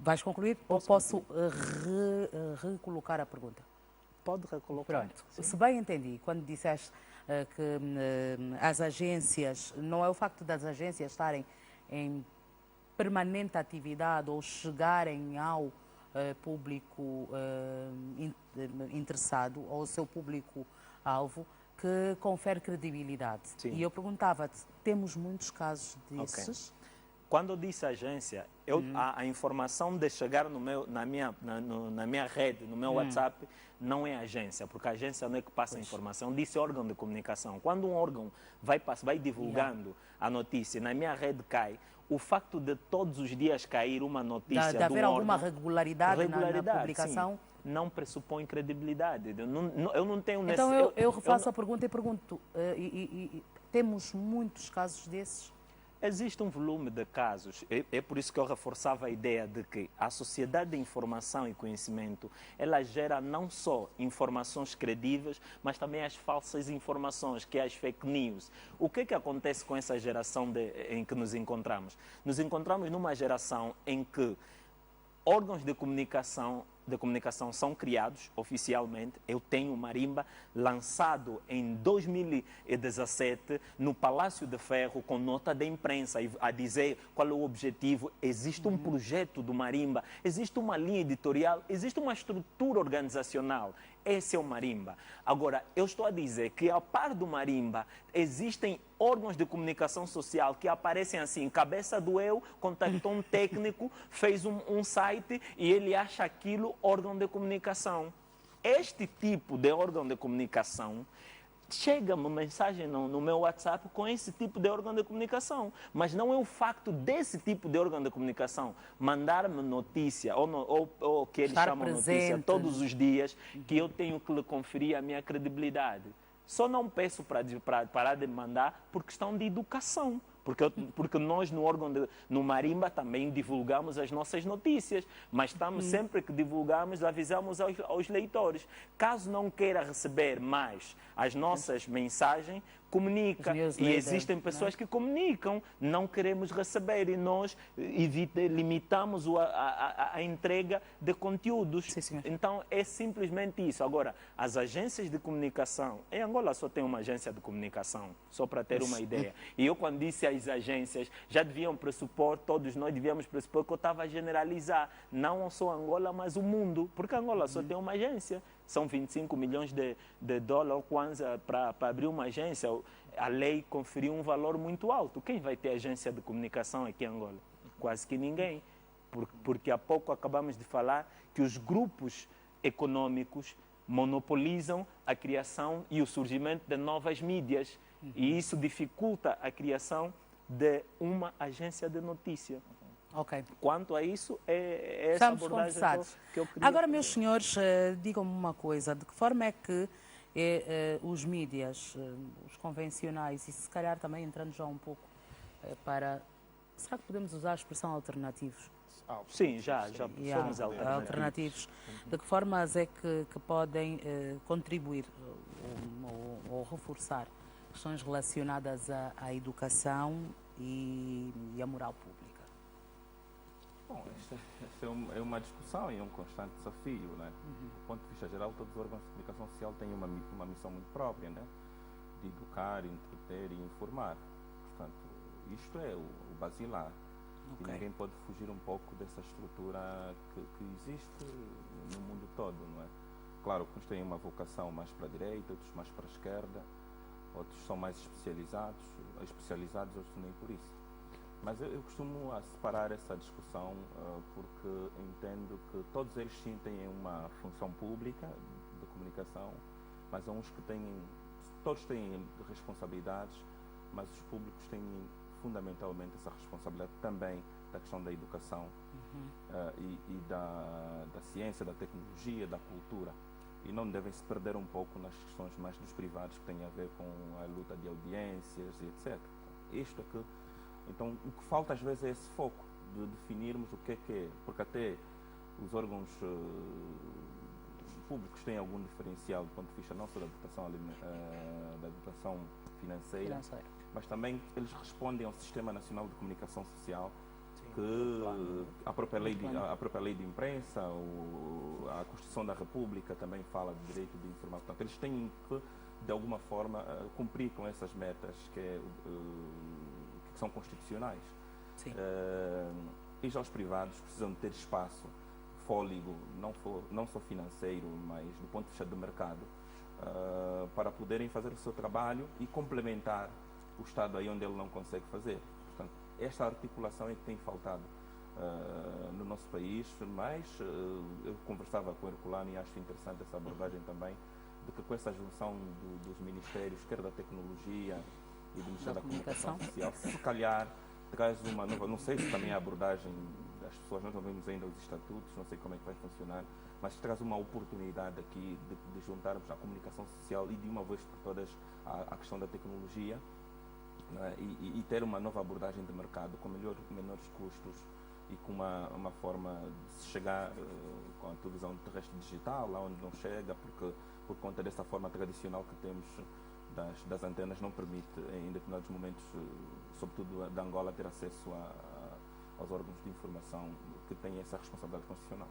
Vais concluir ou posso recolocar a pergunta? Pode recolocar. Pronto. Se bem entendi, quando disseste que as agências, não é o facto das agências estarem em permanente atividade ou chegarem ao público interessado, ou ao seu público-alvo, que confere credibilidade. Sim. E eu perguntava-te, temos muitos casos desses? Quando eu disse agência, a informação de chegar na minha rede, no meu WhatsApp, não é agência, porque a agência não é que passa a informação, disse órgão de comunicação. Quando um órgão vai divulgando a notícia, na minha rede cai, o facto de todos os dias cair uma notícia De haver alguma órgão, regularidade na publicação? Sim, não pressupõe credibilidade. Eu não tenho... Então eu refaço a pergunta e pergunto, temos muitos casos desses? Existe um volume de casos, é por isso que eu reforçava a ideia de que a sociedade de informação e conhecimento, ela gera não só informações credíveis, mas também as falsas informações, que é as fake news. O que é que acontece com essa geração em que nos encontramos? Nos encontramos numa geração em que órgãos de comunicação são criados oficialmente. Eu tenho o Marimba lançado em 2017 no Palácio de Ferro com nota de imprensa a dizer qual é o objetivo. Existe um projeto do Marimba, existe uma linha editorial, existe uma estrutura organizacional. Esse é o Marimba. Agora, eu estou a dizer que, a par do Marimba, existem órgãos de comunicação social que aparecem assim, cabeça do eu, contactou um técnico, fez um site e ele acha aquilo órgão de comunicação. Este tipo de órgão de comunicação chega-me mensagem no meu WhatsApp com esse tipo de órgão de comunicação. Mas não é o facto desse tipo de órgão de comunicação mandar-me notícia ou que eles chamam notícia todos os dias que eu tenho que lhe conferir a minha credibilidade. Só não peço para parar de mandar por questão de educação. Porque nós no Marimba também divulgamos as nossas notícias, mas sempre que divulgamos, avisamos aos leitores. Caso não queira receber mais as nossas mensagens, comunica. E existem pessoas que comunicam, não queremos receber e nós limitamos a entrega de conteúdos. Sim, então é simplesmente isso. Agora, as agências de comunicação, em Angola só tem uma agência de comunicação, só para ter uma ideia. E eu quando disse as agências, já deviam pressupor, todos nós devíamos pressupor que eu estava a generalizar, não só Angola, mas o mundo, porque Angola só tem uma agência. São 25 milhões de dólares para abrir uma agência. A lei conferiu um valor muito alto. Quem vai ter agência de comunicação aqui em Angola? Quase que ninguém. Porque há pouco acabamos de falar que os grupos econômicos monopolizam a criação e o surgimento de novas mídias. E isso dificulta a criação de uma agência de notícia. Ok. Quanto a isso, é essa abordagem que eu queria. Agora, meus senhores, digam-me uma coisa. De que forma é que os mídias, os convencionais, e se calhar também entrando já um pouco para... Será que podemos usar a expressão alternativos? Sim, já somos alternativos. De que formas é que podem contribuir ou reforçar questões relacionadas à educação e à moral pública? Bom, esta é uma discussão e é um constante desafio, né? Do ponto de vista geral, todos os órgãos de comunicação social têm uma missão muito própria, né? De educar, entreter e informar. Portanto, isto é o basilar. E ninguém pode fugir um pouco dessa estrutura que existe no mundo todo, não é? Claro que uns têm uma vocação mais para a direita, outros mais para a esquerda, outros são mais especializados, outros nem por isso. Mas eu costumo separar essa discussão porque entendo que todos eles sim têm uma função pública de comunicação, mas há uns que todos têm responsabilidades, mas os públicos têm fundamentalmente essa responsabilidade também da questão da educação e da ciência, da tecnologia, da cultura. E não devem se perder um pouco nas questões mais dos privados que têm a ver com a luta de audiências e etc. Isto é que, então, o que falta às vezes é esse foco de definirmos o que é, porque até os órgãos públicos têm algum diferencial do ponto de vista não só da dotação financeira, mas também eles respondem ao Sistema Nacional de Comunicação Social, que a própria lei de imprensa, a Constituição da República também fala de direito de informação. Portanto, eles têm que, de alguma forma, cumprir com essas metas que são constitucionais. E já os privados precisam de ter espaço, fôlego, não só financeiro, mas do ponto de vista do mercado, para poderem fazer o seu trabalho e complementar o Estado aí onde ele não consegue fazer. Portanto, esta articulação é que tem faltado no nosso país, mas eu conversava com o Herculano e acho interessante essa abordagem também, de que com essa junção dos ministérios, quer da tecnologia e do Ministério da Comunicação Social, se calhar traz uma nova, não sei se também a abordagem das pessoas, nós não vemos ainda os estatutos, não sei como é que vai funcionar, mas traz uma oportunidade aqui de juntarmos a comunicação social e de uma vez por todas a questão da tecnologia, né, e ter uma nova abordagem de mercado com menores custos e com uma forma de se chegar com a televisão terrestre digital, lá onde não chega, porque por conta dessa forma tradicional que temos das antenas não permite em determinados momentos, sobretudo da Angola, ter acesso aos órgãos de informação que têm essa responsabilidade constitucional.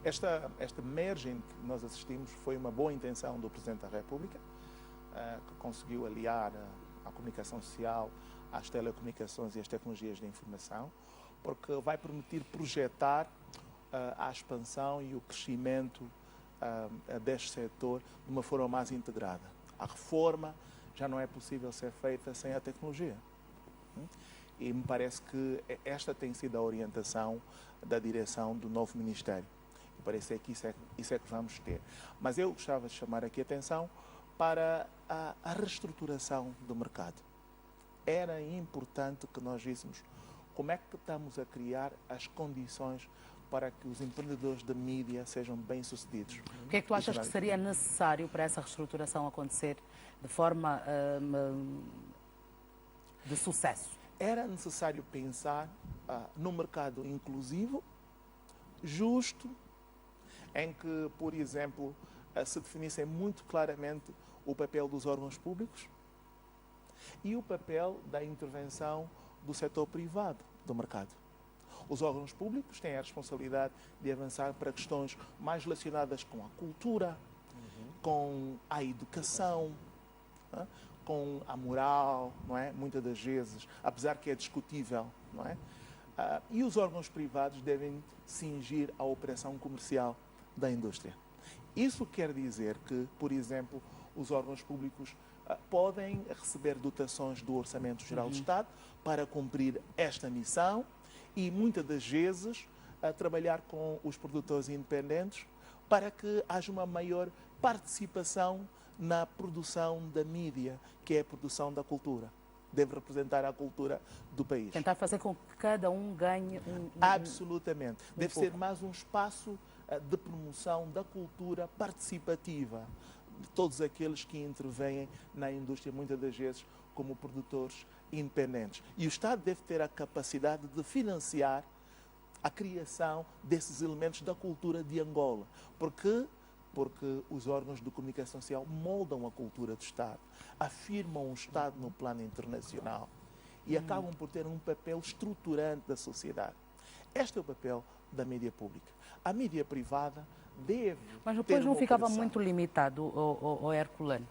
Esta mergem que nós assistimos foi uma boa intenção do Presidente da República, que conseguiu aliar a comunicação social às telecomunicações e às tecnologias de informação, porque vai permitir projetar a expansão e o crescimento deste setor de uma forma mais integrada. A reforma já não é possível ser feita sem a tecnologia. E me parece que esta tem sido a orientação da direção do novo Ministério. Me parece que isso é que vamos ter. Mas eu gostava de chamar aqui a atenção para a reestruturação do mercado. Era importante que nós víssemos como é que estamos a criar as condições para que os empreendedores da mídia sejam bem-sucedidos. O que é que tu achas que seria necessário para essa reestruturação acontecer de forma de sucesso? Era necessário pensar num mercado inclusivo, justo, em que, por exemplo, se definissem muito claramente o papel dos órgãos públicos e o papel da intervenção do setor privado do mercado. Os órgãos públicos têm a responsabilidade de avançar para questões mais relacionadas com a cultura, com a educação, com a moral, não é? Muitas das vezes, apesar que é discutível, não é? E os órgãos privados devem cingir a operação comercial da indústria. Isso quer dizer que, por exemplo, os órgãos públicos podem receber dotações do Orçamento Geral do Estado para cumprir esta missão e, muitas das vezes, trabalhar com os produtores independentes para que haja uma maior participação na produção da mídia, que é a produção da cultura. Deve representar a cultura do país. Tentar fazer com que cada um ganhe Absolutamente. Deve ser mais um espaço de promoção da cultura participativa de todos aqueles que intervêm na indústria, muitas das vezes como produtores independentes. E o Estado deve ter a capacidade de financiar a criação desses elementos da cultura de Angola. Porque os órgãos de comunicação social moldam a cultura do Estado, afirmam o Estado no plano internacional e acabam por ter um papel estruturante da sociedade. Este é o papel da mídia pública. A mídia privada deve Mas depois não ficava muito limitado, o Herculano?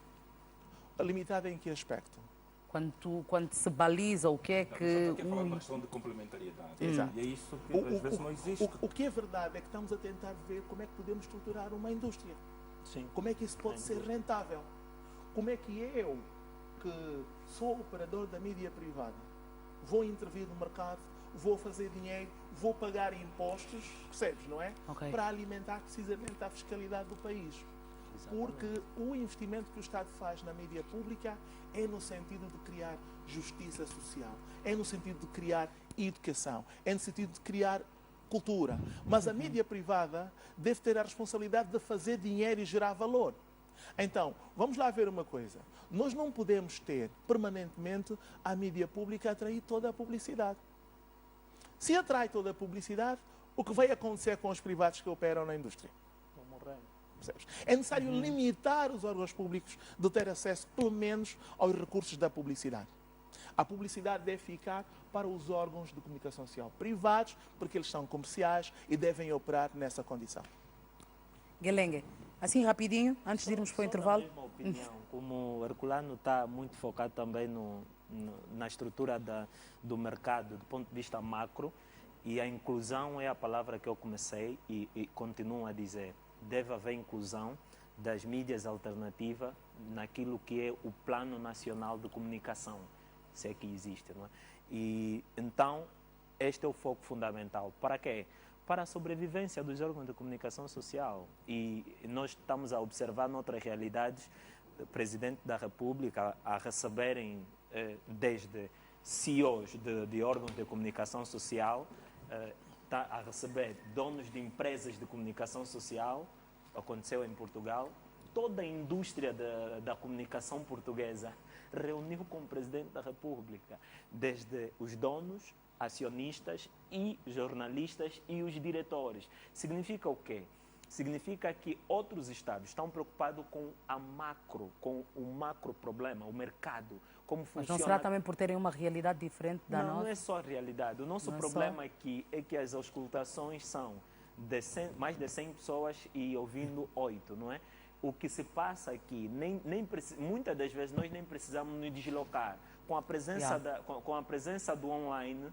Limitado em que aspecto? Quando se baliza o que é que... Aqui falar de uma questão de complementariedade. Exato. E é isso que às vezes não existe. O que é verdade é que estamos a tentar ver como é que podemos estruturar uma indústria. Sim. Como é que isso pode ser rentável? Como é que eu, que sou operador da mídia privada, vou intervir no mercado, vou fazer dinheiro, vou pagar impostos, percebes, não é? Ok. Para alimentar precisamente a fiscalidade do país. Porque o investimento que o Estado faz na mídia pública é no sentido de criar justiça social, é no sentido de criar educação, é no sentido de criar cultura. Mas a mídia privada deve ter a responsabilidade de fazer dinheiro e gerar valor. Então, vamos lá ver uma coisa. Nós não podemos ter permanentemente a mídia pública a atrair toda a publicidade. Se atrai toda a publicidade, o que vai acontecer com os privados que operam na indústria? Vão morrer. Percebes? É necessário limitar os órgãos públicos de ter acesso, pelo menos, aos recursos da publicidade. A publicidade deve ficar para os órgãos de comunicação social privados, porque eles são comerciais e devem operar nessa condição. Guelengue, assim rapidinho, antes de irmos para o intervalo. Na mesma opinião, como o Herculano está muito focado também na estrutura do mercado, do ponto de vista macro, e a inclusão é a palavra que eu comecei e continuo a dizer. Deve haver inclusão das mídias alternativas naquilo que é o Plano Nacional de Comunicação, se é que existe, não é? E então, este é o foco fundamental. Para quê? Para a sobrevivência dos órgãos de comunicação social. E nós estamos a observar noutras realidades o Presidente da República a receberem desde CEOs de órgãos de comunicação social, está a receber donos de empresas de comunicação social, aconteceu em Portugal, toda a indústria da comunicação portuguesa reuniu com o Presidente da República, desde os donos, acionistas e jornalistas e os diretores. Significa o quê? Significa que outros estados estão preocupados com com o macro problema, o mercado, como funciona. Mas não será também por terem uma realidade diferente da nossa? Não é só a realidade. O nosso problema aqui é que as auscultações são de mais de 100 pessoas e ouvindo 8, não é? O que se passa aqui, muitas das vezes nós nem precisamos nos deslocar. Com a presença, com a presença do online,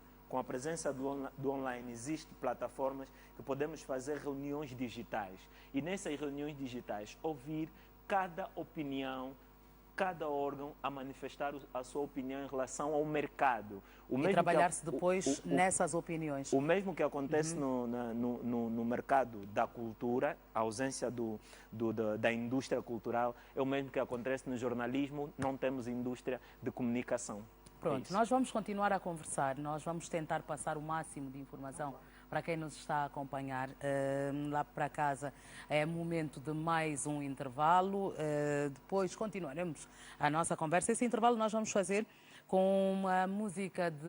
do online, existem plataformas que podemos fazer reuniões digitais. E nessas reuniões digitais, ouvir cada opinião, cada órgão a manifestar a sua opinião em relação ao mercado. E trabalhar-se depois nessas opiniões. O mesmo que acontece no mercado da cultura, a ausência da indústria cultural, é o mesmo que acontece no jornalismo, não temos indústria de comunicação. Pronto, nós vamos continuar a conversar, nós vamos tentar passar o máximo de informação para quem nos está a acompanhar lá para casa. É momento de mais um intervalo, depois continuaremos a nossa conversa. Esse intervalo nós vamos fazer com uma música de